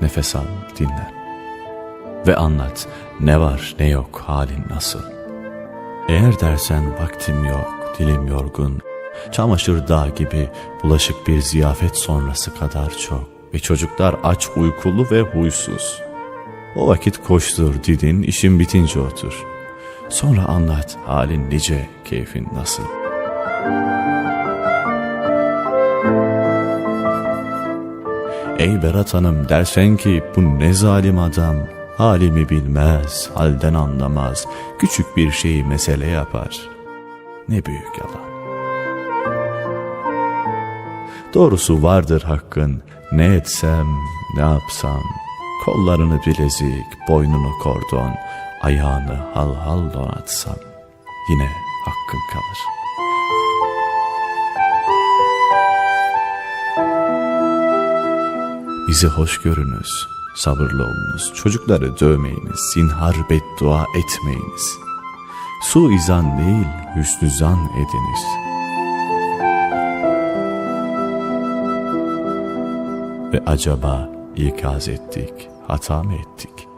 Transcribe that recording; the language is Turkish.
nefes al, dinlen. Ve anlat, ne var ne yok, halin nasıl? Eğer dersen vaktim yok, dilim yorgun, çamaşır dağ gibi, bulaşık bir ziyafet sonrası kadar çok ve çocuklar aç, uykulu ve huysuz. O vakit koştur, didin, işin bitince otur. Sonra anlat, halin nice, keyfin nasıl? Ey Berat Hanım, dersen ki bu ne zalim adam, halimi bilmez, halden anlamaz, küçük bir şeyi mesele yapar. Ne büyük yalan. Doğrusu vardır hakkın, ne etsem, ne yapsam, kollarını bilezik, boynunu kordon, ayağını hal hal donatsam, yine hakkın kalır. Bizi hoş görünüz, sabırlı olunuz, çocukları dövmeyiniz, zinhar beddua etmeyiniz. Suizan değil, hüsnü zan ediniz. Ve acaba ikaz ettik, hata mı ettik?